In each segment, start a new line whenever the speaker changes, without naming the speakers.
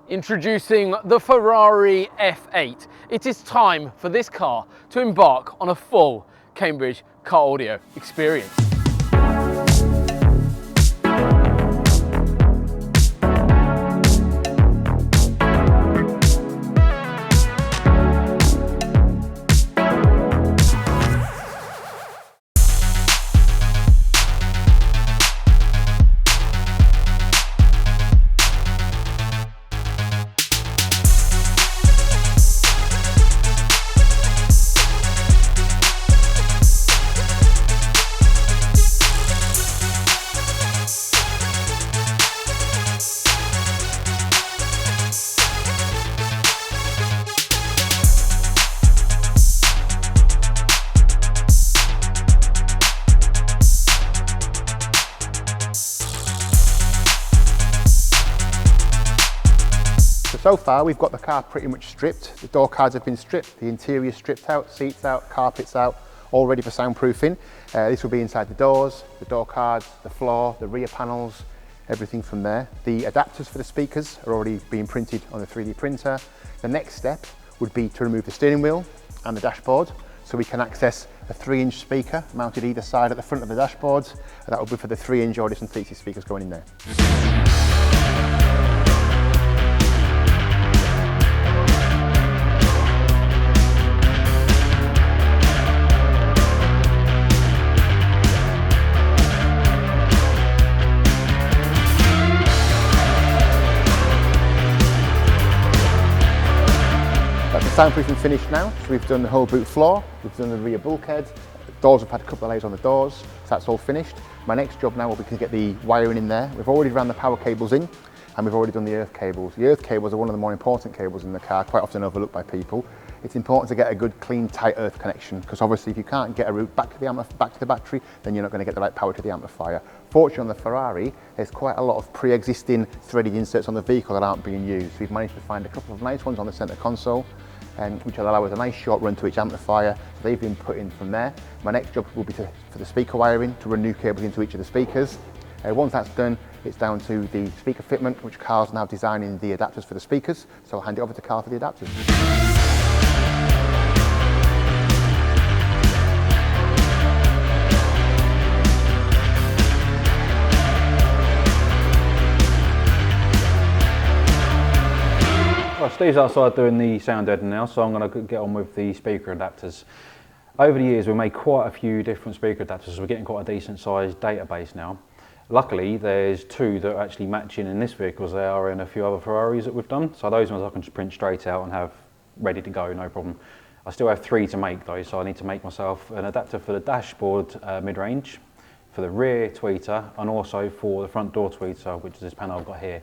Introducing the Ferrari F8. It is time for this car to embark on a full Cambridge car audio experience.
So far we've got the car pretty much stripped. The door cards have been stripped, the interior stripped out, seats out, carpets out, all ready for soundproofing. This will be inside the doors, the door cards, the floor, the rear panels, everything from there. The adapters for the speakers are already being printed on the 3D printer. The next step would be to remove the steering wheel and the dashboard so we can access a 3-inch speaker mounted either side at the front of the dashboard. And that will be for the 3-inch Audition Thesis speakers going in there. Soundproofing finished now, so we've done the whole boot floor, we've done the rear bulkhead, the doors, we've had a couple of layers on the doors, so that's all finished. My next job now will be to get the wiring in there. We've already ran the power cables in, and we've already done the earth cables. The earth cables are one of the more important cables in the car, quite often overlooked by people. It's important to get a good, clean, tight earth connection, because obviously if you can't get a route back to the battery, then you're not going to get the right power to the amplifier. Fortunately on the Ferrari, there's quite a lot of pre-existing threaded inserts on the vehicle that aren't being used. We've managed to find a couple of nice ones on the centre console, which will allow us a nice short run to each amplifier. So they've been put in from there. My next job will be for the speaker wiring, to run new cables into each of the speakers. Once that's done, it's down to the speaker fitment, which Carl's now designing the adapters for the speakers. So I'll hand it over to Carl for the adapters.
Well, Steve's outside doing the sound editing now, so I'm going to get on with the speaker adapters. Over the years, we've made quite a few different speaker adapters, so we're getting quite a decent sized database now. Luckily, there's 2 that are actually matching in this vehicle as they are in a few other Ferraris that we've done. So those ones I can just print straight out and have ready to go, no problem. I still have 3 to make though, so I need to make myself an adapter for the dashboard mid-range, for the rear tweeter, and also for the front door tweeter, which is this panel I've got here.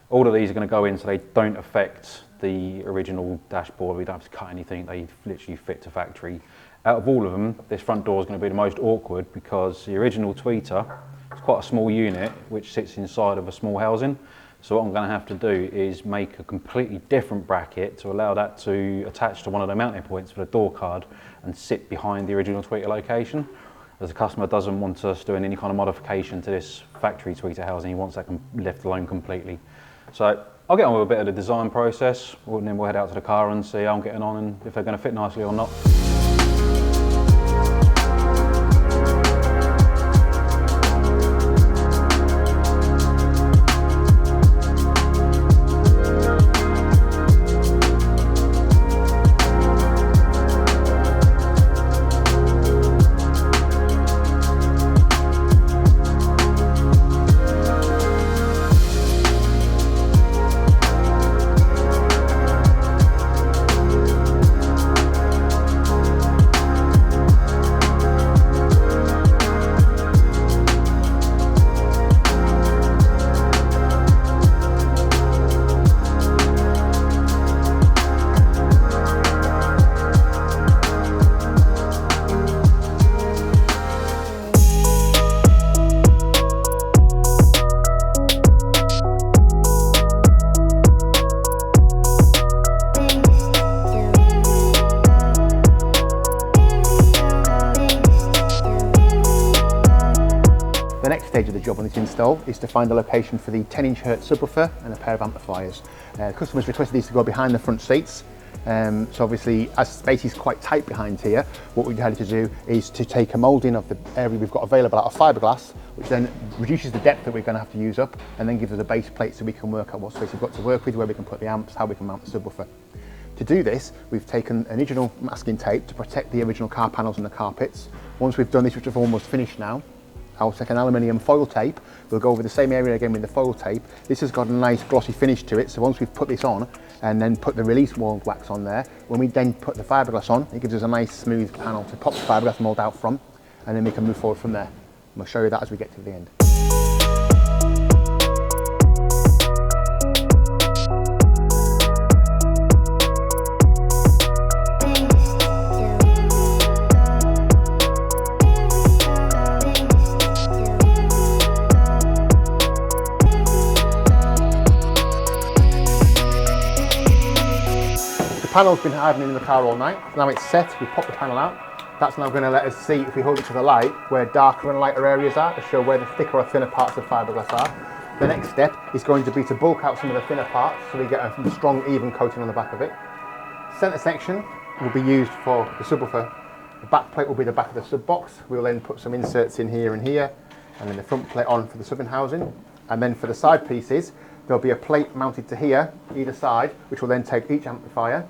All of these are going to go in so they don't affect the original dashboard. We don't have to cut anything, they literally fit to factory. Out of all of them, this front door is going to be the most awkward because the original tweeter is quite a small unit which sits inside of a small housing. So what I'm going to have to do is make a completely different bracket to allow that to attach to one of the mounting points for the door card and sit behind the original tweeter location. As the customer doesn't want us doing any kind of modification to this factory tweeter housing, he wants that left alone completely. So I'll get on with a bit of the design process, and then we'll head out to the car and see how I'm getting on and if they're going to fit nicely or not.
stage of the job on this install is to find a location for the 10-inch Hertz subwoofer and a pair of amplifiers. Customers requested these to go behind the front seats. So obviously, as space is quite tight behind here, what we decided to do is to take a moulding of the area we've got available out of fiberglass, which then reduces the depth that we're going to have to use up, and then gives us a base plate so we can work out what space we've got to work with, where we can put the amps, how we can mount the subwoofer. To do this, we've taken an original masking tape to protect the original car panels and the carpets. Once we've done this, which we've almost finished now, I'll take an aluminium foil tape. We'll go over the same area again with the foil tape. This has got a nice glossy finish to it, so once we've put this on and then put the release mould wax on there, when we then put the fiberglass on, it gives us a nice smooth panel to pop the fiberglass mould out from, and then we can move forward from there. And we'll show you that as we get to the end. The panel's been hardening in the car all night. Now it's set, we pop the panel out. That's now going to let us see, if we hold it to the light, where darker and lighter areas are, to show where the thicker or thinner parts of fiberglass are. The next step is going to be to bulk out some of the thinner parts so we get a strong, even coating on the back of it. Centre section will be used for the subwoofer. The back plate will be the back of the sub box. We'll then put some inserts in here and here, and then the front plate on for the subbing housing. And then for the side pieces, there'll be a plate mounted to here, either side, which will then take each amplifier.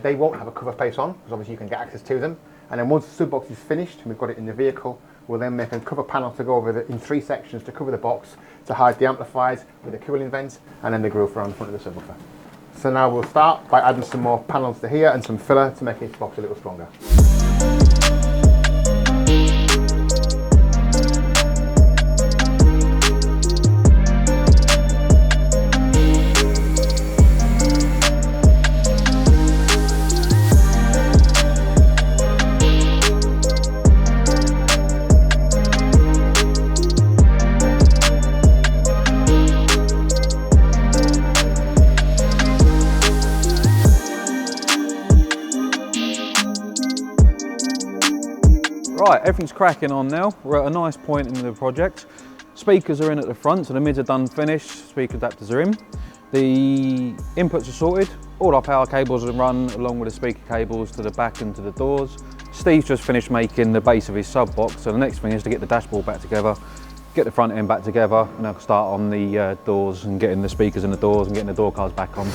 They won't have a cover face on, because obviously you can get access to them. And then once the sub box is finished, and we've got it in the vehicle, we'll then make a cover panel to go over in 3 sections to cover the box, to hide the amplifiers with a cooling vent, and then the grille around the front of the subwoofer. So now we'll start by adding some more panels to here and some filler to make each box a little stronger.
Right, everything's cracking on now. We're at a nice point in the project. Speakers are in at the front, so the mids are done finished, speaker adapters are in. The inputs are sorted, all our power cables are run along with the speaker cables to the back and to the doors. Steve's just finished making the base of his sub box, so the next thing is to get the dashboard back together, get the front end back together, and I'll start on the doors and getting the speakers in the doors and getting the door cards back on.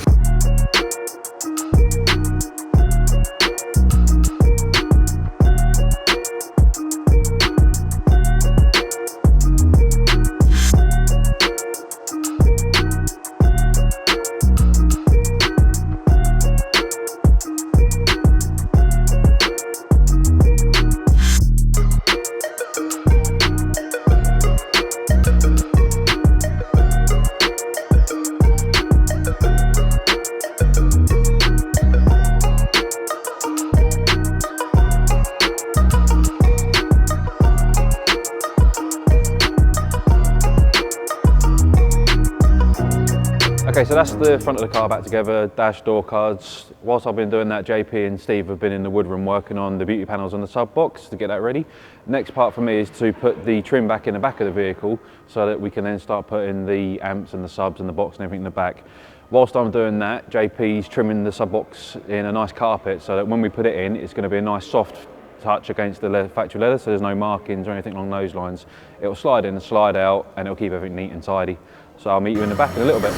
Okay, so that's the front of the car back together, dash, door cards. Whilst I've been doing that, JP and Steve have been in the wood room working on the beauty panels on the sub box to get that ready. Next part for me is to put the trim back in the back of the vehicle so that we can then start putting the amps and the subs and the box and everything in the back. Whilst I'm doing that, JP's trimming the sub box in a nice carpet so that when we put it in, it's going to be a nice soft touch against the factory leather, so there's no markings or anything along those lines. It'll slide in and slide out, and it'll keep everything neat and tidy. So I'll meet you in the back in a little bit.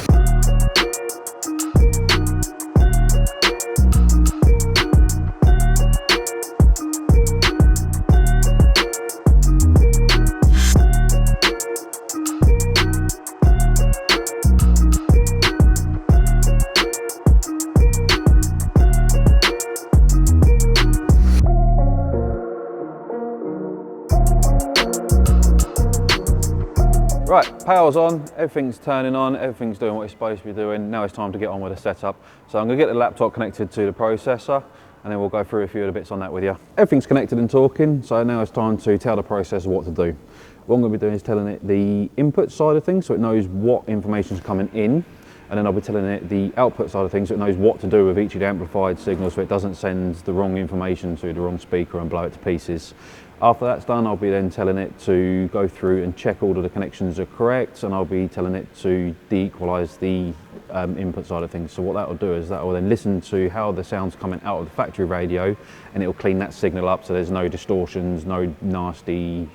Right, power's on, everything's turning on, everything's doing what it's supposed to be doing. Now it's time to get on with the setup. So I'm going to get the laptop connected to the processor, and then we'll go through a few of the bits on that with you. Everything's connected and talking, so now it's time to tell the processor what to do. What I'm going to be doing is telling it the input side of things, so it knows what information's coming in, and then I'll be telling it the output side of things, so it knows what to do with each of the amplified signals, so it doesn't send the wrong information to the wrong speaker and blow it to pieces. After that's done, I'll be then telling it to go through and check all of the connections are correct, and I'll be telling it to de-equalize the input side of things. So what that will do is that will then listen to how the sound's coming out of the factory radio, and it will clean that signal up so there's no distortions, no nasty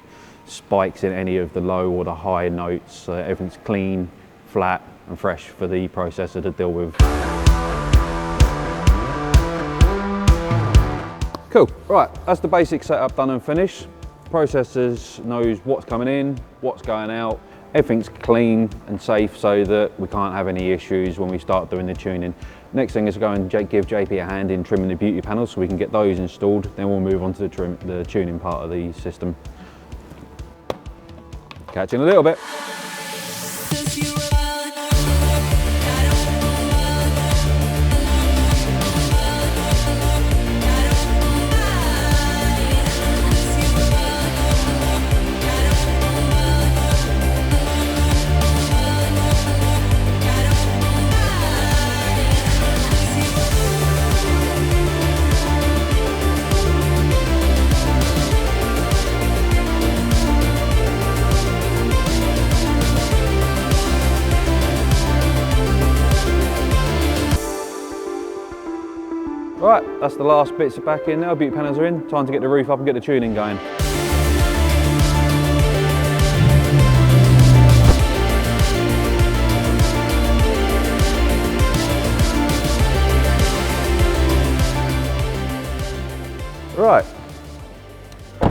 spikes in any of the low or the high notes. So everything's clean, flat and fresh for the processor to deal with. Cool, right, that's the basic setup done and finished. Processors knows what's coming in, what's going out. Everything's clean and safe so that we can't have any issues when we start doing the tuning. Next thing is to go and give JP a hand in trimming the beauty panels so we can get those installed. Then we'll move on to the tuning part of the system. Catch you in a little bit. Right, that's the last bits are back in now, beauty panels are in, time to get the roof up and get the tuning going. Right,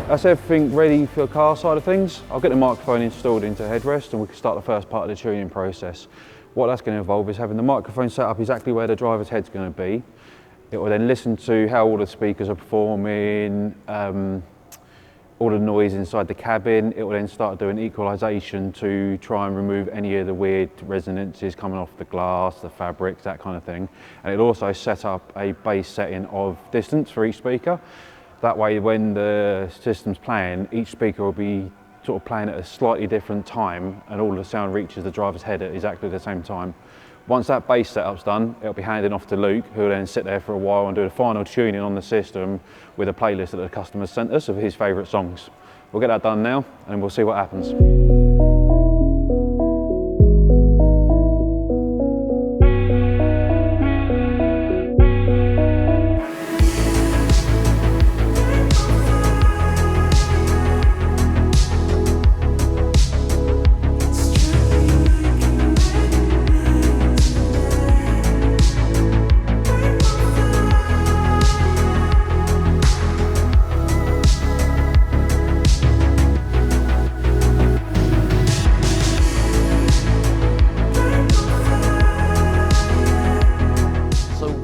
that's everything ready for the car side of things. I'll get the microphone installed into headrest and we can start the first part of the tuning process. What that's going to involve is having the microphone set up exactly where the driver's head's going to be. It will then listen to how all the speakers are performing, all the noise inside the cabin. It will then start doing equalisation to try and remove any of the weird resonances coming off the glass, the fabrics, that kind of thing. And it'll also set up a base setting of distance for each speaker. That way when the system's playing, each speaker will be sort of playing at a slightly different time and all the sound reaches the driver's head at exactly the same time. Once that base setup's done, it'll be handed off to Luke, who will then sit there for a while and do the final tuning on the system with a playlist that the customer sent us of his favourite songs. We'll get that done now and we'll see what happens.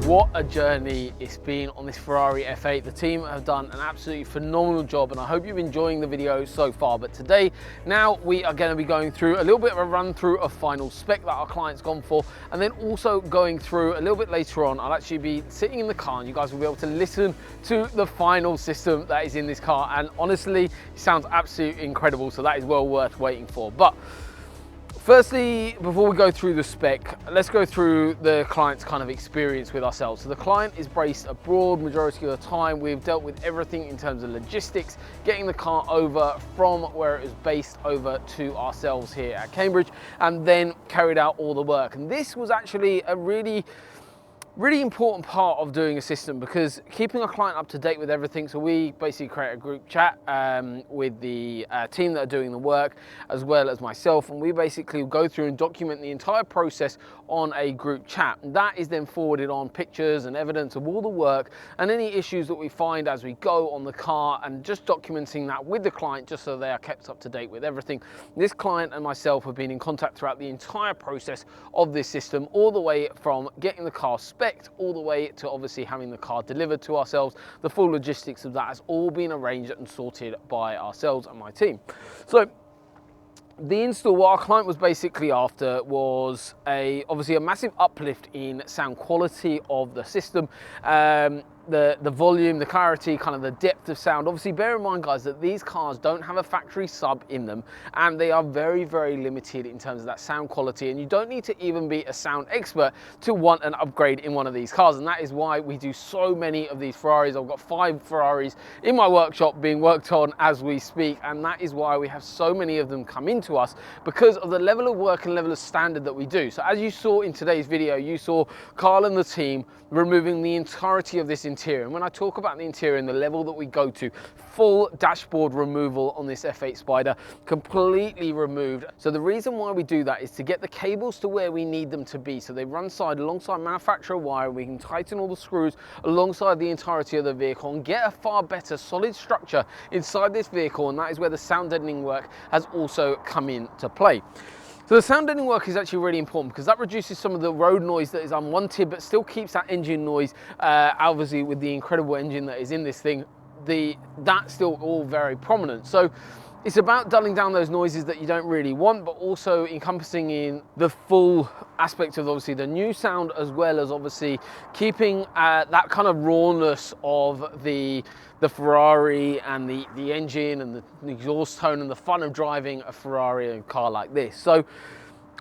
What a journey it's been on this Ferrari F8. The team have done an absolutely phenomenal job and I hope you're enjoying the video so far. But today, now we are going to be going through a little bit of a run through of final spec that our client's gone for, and then also going through a little bit later on, I'll actually be sitting in the car and you guys will be able to listen to the final system that is in this car. And honestly, it sounds absolutely incredible. So that is well worth waiting for. But firstly, before we go through the spec, let's go through the client's kind of experience with ourselves. So the client is based abroad majority of the time. We've dealt with everything in terms of logistics, getting the car over from where it was based over to ourselves here at Cambridge, and then carried out all the work. And this was actually a really important part of doing a system, because keeping a client up to date with everything. So we basically create a group chat with the team that are doing the work, as well as myself, and we basically go through and document the entire process on a group chat. And that is then forwarded on pictures and evidence of all the work and any issues that we find as we go on the car, and just documenting that with the client just so they are kept up to date with everything. This client and myself have been in contact throughout the entire process of this system, all the way from getting the car spec all the way to obviously having the car delivered to ourselves. The full logistics of that has all been arranged and sorted by ourselves and my team. So the install, what our client was basically after was obviously a massive uplift in sound quality of the system. the volume, the clarity, kind of the depth of sound. Obviously, bear in mind, guys, that these cars don't have a factory sub in them, and they are very, very limited in terms of that sound quality, and you don't need to even be a sound expert to want an upgrade in one of these cars, and that is why we do so many of these Ferraris. I've got 5 Ferraris in my workshop being worked on as we speak, and that is why we have so many of them come into us, because of the level of work and level of standard that we do. So as you saw in today's video, you saw Carl and the team removing the entirety of this interior. And when I talk about the interior and the level that we go to, full dashboard removal on this F8 Spider, completely removed. So the reason why we do that is to get the cables to where we need them to be, so they run alongside manufacturer wire. We can tighten all the screws alongside the entirety of the vehicle and get a far better solid structure inside this vehicle, and that is where the sound deadening work has also come into play. So the sound deadening work is actually really important because that reduces some of the road noise that is unwanted, but still keeps that engine noise, obviously with the incredible engine that is in this thing, that's still all very prominent. So it's about dulling down those noises that you don't really want, but also encompassing in the full aspect of obviously the new sound, as well as obviously keeping that kind of rawness of the Ferrari and the engine and the exhaust tone and the fun of driving a Ferrari and car like this. So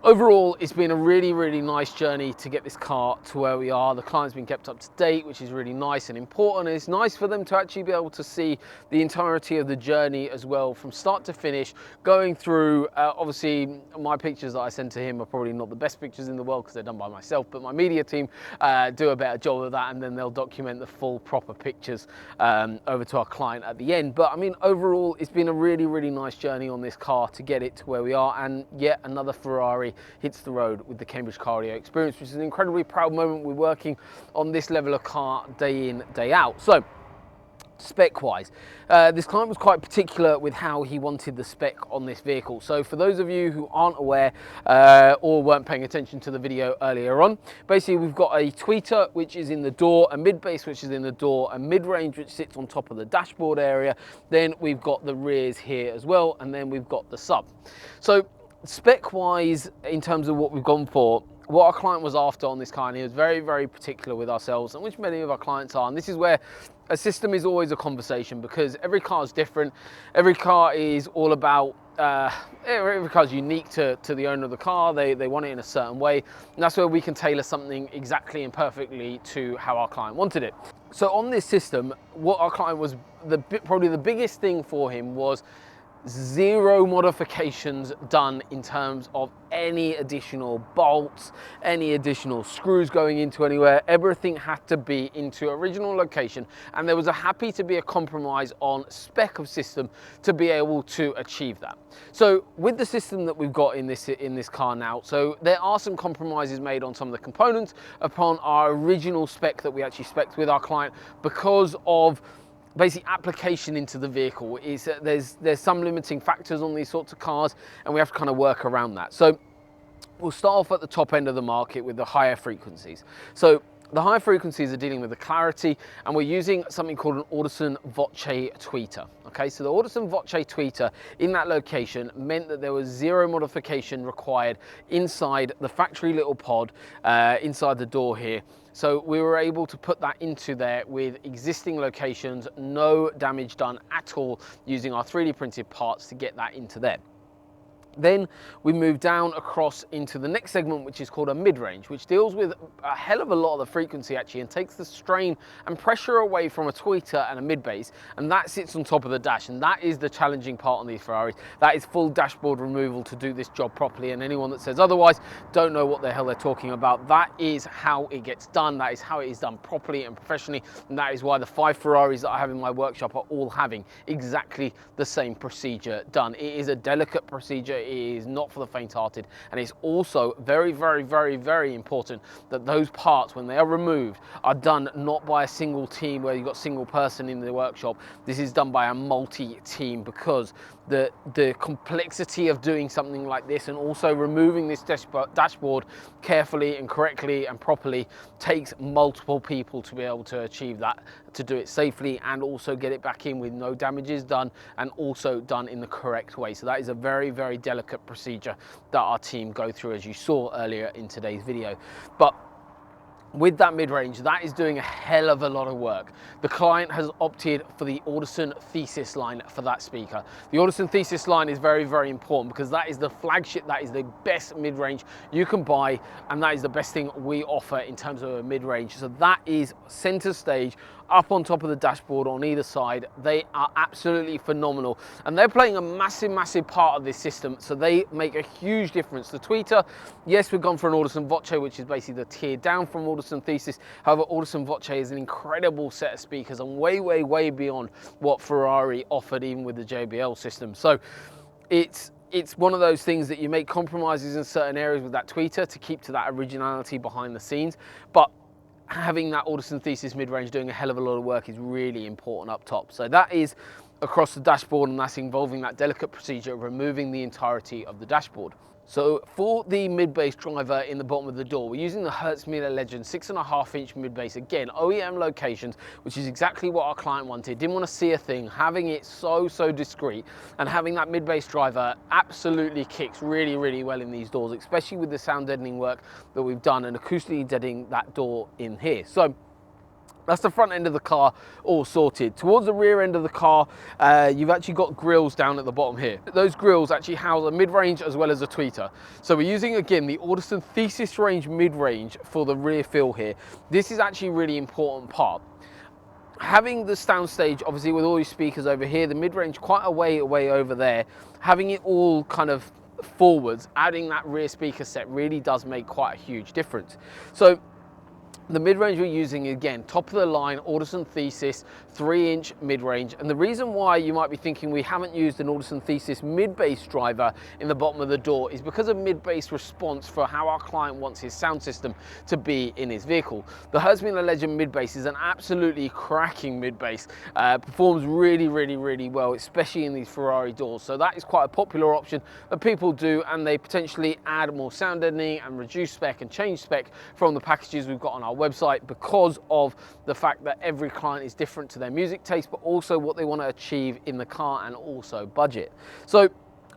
overall, it's been a really, really nice journey to get this car to where we are. The client's been kept up to date, which is really nice and important. It's nice for them to actually be able to see the entirety of the journey as well, from start to finish, going through, obviously, my pictures that I send to him are probably not the best pictures in the world because they're done by myself, but my media team do a better job of that, and then they'll document the full proper pictures over to our client at the end. But I mean, overall, it's been a really, really nice journey on this car to get it to where we are, and yet another Ferrari hits the road with the Cambridge Cardio Experience, which is an incredibly proud moment. We're working on this level of car day in, day out. So spec wise, this client was quite particular with how he wanted the spec on this vehicle. So for those of you who aren't aware or weren't paying attention to the video earlier on, basically we've got a tweeter which is in the door, a mid-bass which is in the door, a mid-range which sits on top of the dashboard area, then we've got the rears here as well, and then we've got the sub. So spec wise, in terms of what we've gone for, what our client was after on this car, and he was very, very particular with ourselves, and which many of our clients are, and this is where a system is always a conversation, because every car is different. Every car is all about, every car is unique to the owner of the car. They want it in a certain way, and that's where we can tailor something exactly and perfectly to how our client wanted it. So on this system, what our client was, probably the biggest thing for him was 0 modifications done in terms of any additional bolts, any additional screws going into anywhere. Everything had to be into original location, and there was happy to be a compromise on spec of system to be able to achieve that. So with the system that we've got in this car now, so there are some compromises made on some of the components upon our original spec that we actually spec'd with our client, because of basic application into the vehicle. Is there's some limiting factors on these sorts of cars, and we have to kind of work around that. So we'll start off at the top end of the market with the higher frequencies. So the higher frequencies are dealing with the clarity, and we're using something called an Audison Voce tweeter. Okay, so the Audison Voce tweeter in that location meant that there was 0 modification required inside the factory little pod, inside the door here. So we were able to put that into there with existing locations, no damage done at all, using our 3D printed parts to get that into there. Then we move down across into the next segment, which is called a mid-range, which deals with a hell of a lot of the frequency actually, and takes the strain and pressure away from a tweeter and a mid-bass, and that sits on top of the dash, and that is the challenging part on these Ferraris. That is full dashboard removal to do this job properly, and anyone that says otherwise don't know what the hell they're talking about. That is how it gets done. That is how it is done properly and professionally, and that is why the 5 Ferraris that I have in my workshop are all having exactly the same procedure done. It is a delicate procedure. It is not for the faint-hearted, and it's also very, very, very, very important that those parts, when they are removed, are done not by a single team where you've got a single person in the workshop. This is done by a multi-team, because the complexity of doing something like this, and also removing this dashboard carefully and correctly and properly, takes multiple people to be able to achieve that, to do it safely and also get it back in with no damages done, and also done in the correct way. So that is a very, very delicate procedure that our team go through, as you saw earlier in today's video. But with that mid-range, that is doing a hell of a lot of work. The client has opted for the Audison Thesis line for that speaker. The Audison Thesis line is very, very important because that is the flagship, that is the best mid-range you can buy, and that is the best thing we offer in terms of a mid-range. So that is center stage, up on top of the dashboard on either side. They are absolutely phenomenal, and they're playing a massive, massive part of this system, so they make a huge difference. The tweeter, yes, we've gone for an Audison Voce, which is basically the tier down from Audison Thesis. However, Audison Voce is an incredible set of speakers and way, way, way beyond what Ferrari offered even with the JBL system. So it's one of those things that you make compromises in certain areas with that tweeter to keep to that originality behind the scenes, but having that Audison Thesis mid-range doing a hell of a lot of work is really important up top. So that is across the dashboard, and that's involving that delicate procedure of removing the entirety of the dashboard. So for the mid-bass driver in the bottom of the door, we're using the Horningsea Legend 6.5-inch mid-bass, again, OEM locations, which is exactly what our client wanted. Didn't want to see a thing, having it so discreet, and having that mid-bass driver absolutely kicks really, really well in these doors, especially with the sound deadening work that we've done and acoustically deadening that door in here. So that's the front end of the car all sorted. Towards the rear end of the car, you've actually got grills down at the bottom here. Those grills actually house a mid-range as well as a tweeter. So we're using, again, the Audison Thesis range mid-range for the rear fill here. This is actually a really important part. Having the soundstage, obviously with all your speakers over here, the mid-range quite a way away over there, having it all kind of forwards, adding that rear speaker set really does make quite a huge difference. So the mid-range we're using, again, top of the line, Audison Thesis, 3-inch mid-range. And the reason why you might be thinking we haven't used an Audison Thesis mid-bass driver in the bottom of the door is because of mid-bass response for how our client wants his sound system to be in his vehicle. The Horningsea Legend mid-bass is an absolutely cracking mid-bass, performs really, really, really well, especially in these Ferrari doors. So that is quite a popular option that people do, and they potentially add more sound deadening and reduce spec and change spec from the packages we've got on our website because of the fact that every client is different to their music taste, but also what they want to achieve in the car and also budget. So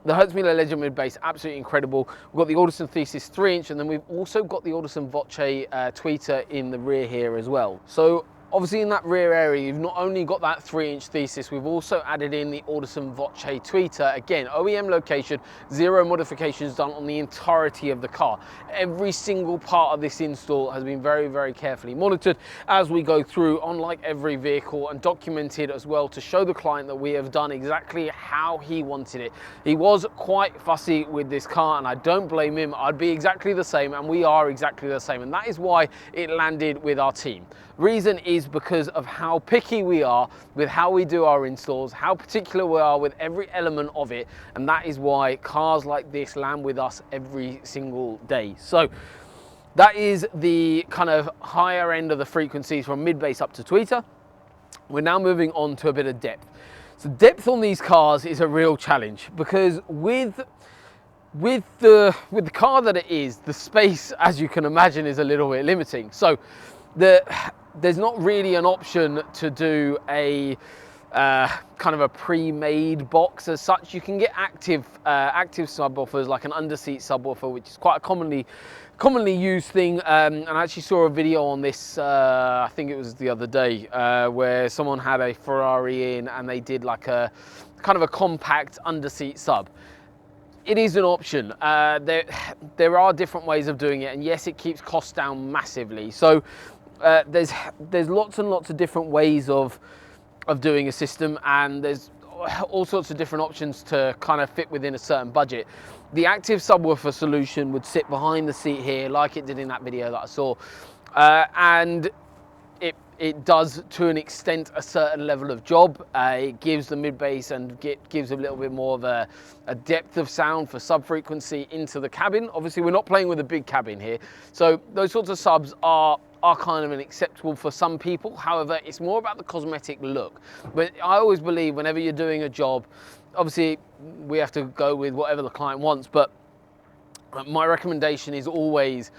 the Horningsea Legend mid-bass, absolutely incredible. We've got the Audison Thesis 3-inch, and then we've also got the Audison Voce tweeter in the rear here as well. So obviously in that rear area, you've not only got that 3-inch Thesis, we've also added in the Audison Voce tweeter. Again, OEM location, 0 modifications done on the entirety of the car. Every single part of this install has been very, very carefully monitored as we go through, unlike every vehicle, and documented as well to show the client that we have done exactly how he wanted it. He was quite fussy with this car, and I don't blame him. I'd be exactly the same, and we are exactly the same, and that is why it landed with our team. Reason is because of how picky we are with how we do our installs, how particular we are with every element of it, and that is why cars like this land with us every single day. So that is the kind of higher end of the frequencies from mid-bass up to tweeter. We're now moving on to a bit of depth. So depth on these cars is a real challenge because with the car that it is, the space, as you can imagine, is a little bit limiting. So there's not really an option to do a kind of a pre-made box as such. You can get active subwoofers, like an underseat subwoofer, which is quite a commonly used thing. And I actually saw a video on this, I think it was the other day, where someone had a Ferrari in and they did like a kind of a compact underseat sub. It is an option. There are different ways of doing it, and yes, it keeps costs down massively. So there's lots and lots of different ways of doing a system, and there's all sorts of different options to kind of fit within a certain budget. The active subwoofer solution would sit behind the seat here, like it did in that video that I saw, and it does to an extent a certain level of job. It gives the mid-bass and gives a little bit more of a depth of sound for sub-frequency into the cabin. Obviously we're not playing with a big cabin here, so those sorts of subs are kind of acceptable for some people. However, it's more about the cosmetic look. But I always believe whenever you're doing a job, obviously we have to go with whatever the client wants, but my recommendation is always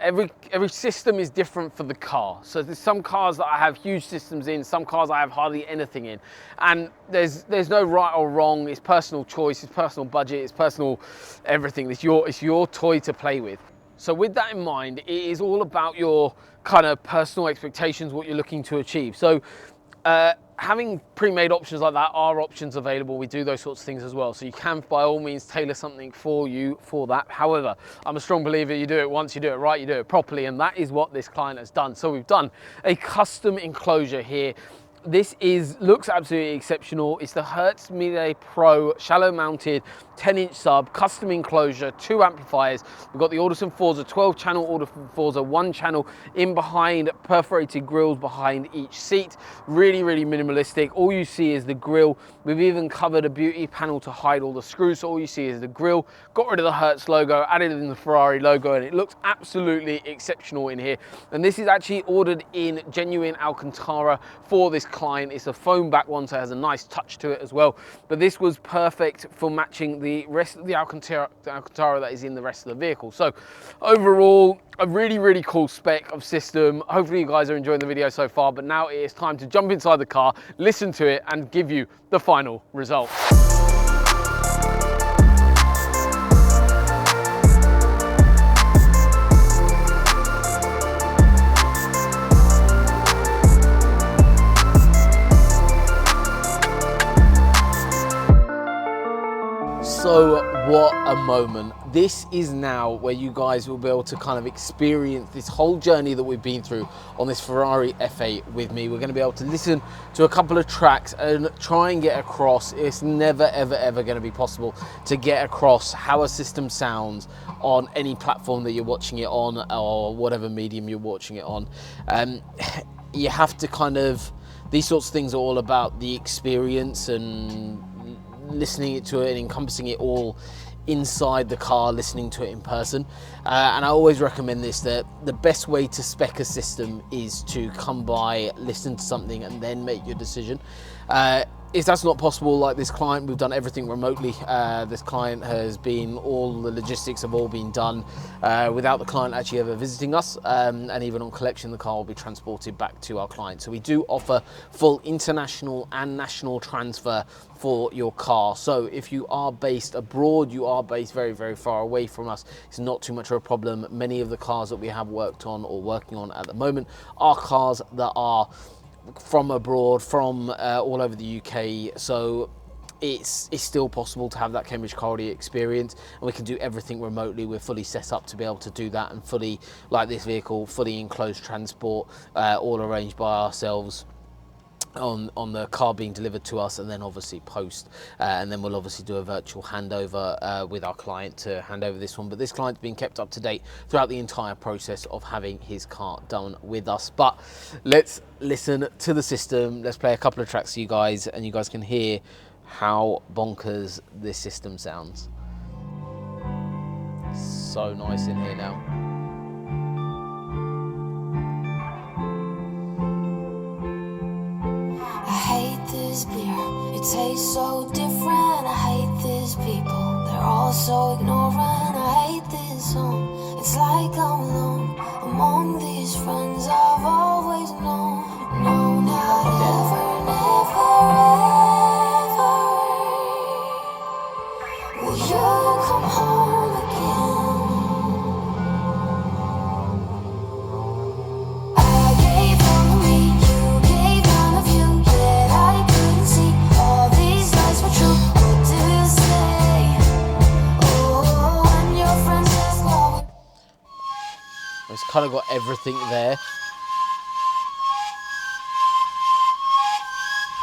every system is different for the car. So there's some cars that I have huge systems in, some cars I have hardly anything in, and there's no right or wrong. It's personal choice, it's personal budget, it's personal everything. It's your toy to play with. So with that in mind, it is all about your kind of personal expectations, what you're looking to achieve. So having pre-made options like that are options available. We do those sorts of things as well. So you can, by all means, tailor something for you for that. However, I'm a strong believer you do it once, you do it right, you do it properly, and that is what this client has done. So we've done a custom enclosure here. This looks absolutely exceptional. It's the Hertz Mille Pro shallow mounted 10-inch sub, custom enclosure, 2 amplifiers. We've got the Audison Forza 12-channel Audison Forza 1-channel in behind, perforated grills behind each seat. Really, really minimalistic. All you see is the grill. We've even covered a beauty panel to hide all the screws, so all you see is the grill. Got rid of the Hertz logo, added in the Ferrari logo, and it looks absolutely exceptional in here. And this is actually ordered in genuine Alcantara for this client. It's a foam back one, so it has a nice touch to it as well. But this was perfect for matching the rest of the Alcantara that is in the rest of the vehicle. So overall, a really, really cool spec of system. Hopefully you guys are enjoying the video so far, but now it is time to jump inside the car, listen to it, and give you the final result. So what a moment. This is now where you guys will be able to kind of experience this whole journey that we've been through on this Ferrari F8 with me. We're going to be able to listen to a couple of tracks and try and get across. It's never, ever, ever going to be possible to get across how a system sounds on any platform that you're watching it on, or whatever medium you're watching it on. You have to kind of, these sorts of things are all about the experience and listening to it and encompassing it all inside the car, listening to it in person. And I always recommend this, that the best way to spec a system is to come by, listen to something, and then make your decision. If that's not possible, like this client, we've done everything remotely. This client has been, all the logistics have all been done without the client actually ever visiting us, and even on collection, the car will be transported back to our client. So we do offer full international and national transfer for your car. So if you are based abroad, you are based very, very far away from us, it's not too much of a problem. Many of the cars that we have worked on or working on at the moment are cars that are from abroad, from all over the UK, so it's still possible to have that Cambridge car audio experience, and we can do everything remotely. We're fully set up to be able to do that, and fully, like this vehicle, fully enclosed transport, all arranged by ourselves on the car being delivered to us, and then obviously post, and then we'll obviously do a virtual handover with our client to hand over this one. But this client's been kept up to date throughout the entire process of having his car done with us. But let's listen to the system. Let's play a couple of tracks for you guys, and you guys can hear how bonkers this system sounds. So nice in here now.
Beer, it tastes so different. I hate these people, they're all so ignorant. I hate this song, it's like I'm alone among these friends I've always known. No, not ever, never, ever will you come home again. I gave all of me, you gave none of you, yet I couldn't see all these lies were true. What do you say? Oh, when your friends just go.
It's kind of got everything there.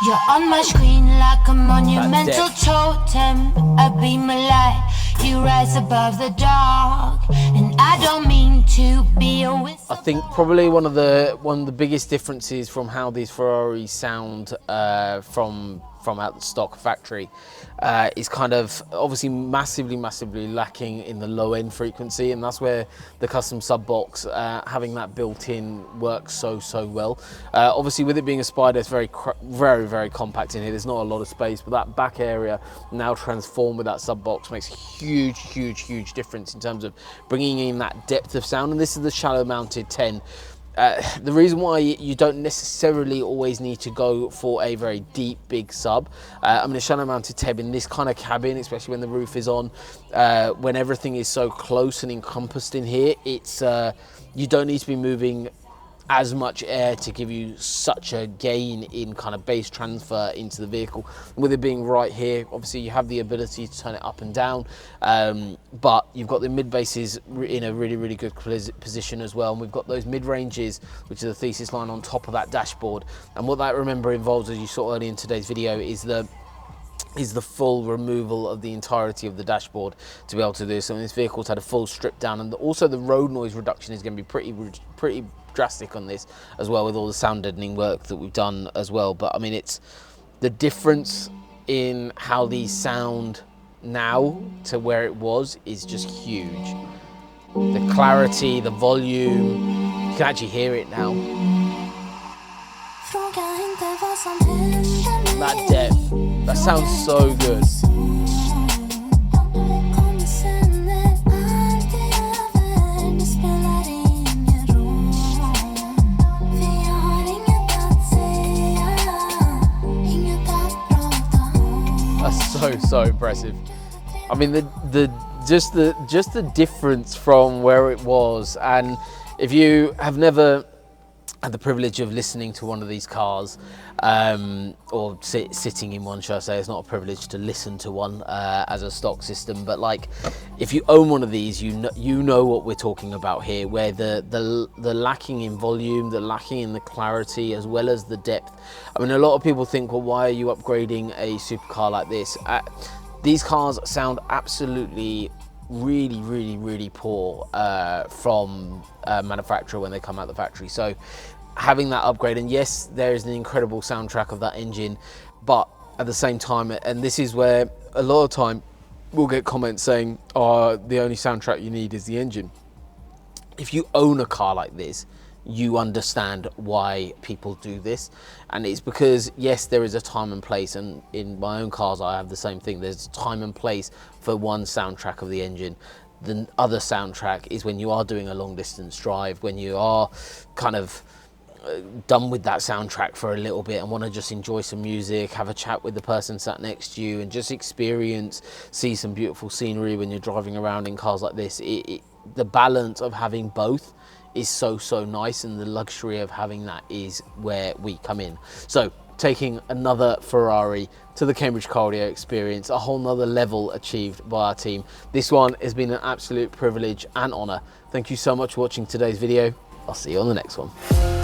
You're on my screen like a monumental totem, a beam of light. You rise above the dark, and I don't mean to be a whistle.
I think probably one of the biggest differences from how these Ferraris sound from out the stock factory is kind of obviously massively lacking in the low end frequency, and that's where the custom sub box, having that built in, works so well. Obviously with it being a Spider, it's very compact in here. There's not a lot of space, but that back area now transformed with that sub box makes huge difference in terms of bringing in that depth of sound. And this is the shallow mounted 10. the reason why you don't necessarily always need to go for a very deep, big sub. I'm in a shunt mounted Teb in this kind of cabin, especially when the roof is on, when everything is so close and encompassed in here, it's you don't need to be moving as much air to give you such a gain in kind of bass transfer into the vehicle. With it being right here, obviously you have the ability to turn it up and down, but you've got the mid basses in a really good position as well, and we've got those mid ranges, which is the thesis line on top of that dashboard. And what that, remember, involves, as you saw earlier in today's video, is the full removal of the entirety of the dashboard to be able to do so. And this vehicle's had a full strip down, and also the road noise reduction is going to be pretty drastic on this as well, with all the sound deadening work that we've done as well. But I mean, it's the difference in how these sound now to where it was is just huge. The clarity, the volume, you can actually hear it now. That depth, that sounds so good. That's so impressive. I mean, just the difference from where it was, and if you have never had the privilege of listening to one of these cars, or sitting in one, should I say, it's not a privilege to listen to one as a stock system, but like, if you own one of these, you know what we're talking about here, where the lacking in volume, the lacking in the clarity, as well as the depth. I mean, a lot of people think, well, why are you upgrading a supercar like this? These cars sound absolutely really poor from manufacturer when they come out the factory. So having that upgrade, and yes, there is an incredible soundtrack of that engine, but at the same time, and this is where a lot of time we'll get comments saying, oh, the only soundtrack you need is the engine. If you own a car like this, you understand why people do this, and it's because, yes, there is a time and place, and in my own cars I have the same thing. There's a time and place for one soundtrack of the engine. The other soundtrack is when you are doing a long distance drive, when you are kind of done with that soundtrack for a little bit and want to just enjoy some music, have a chat with the person sat next to you, and just see some beautiful scenery when you're driving around in cars like this. The balance of having both is so nice, and the luxury of having that is where we come in. So taking another Ferrari to the Cambridge Car Audio Experience, a whole nother level achieved by our team. This one has been an absolute privilege and honour. Thank you so much for watching today's video. I'll see you on the next one.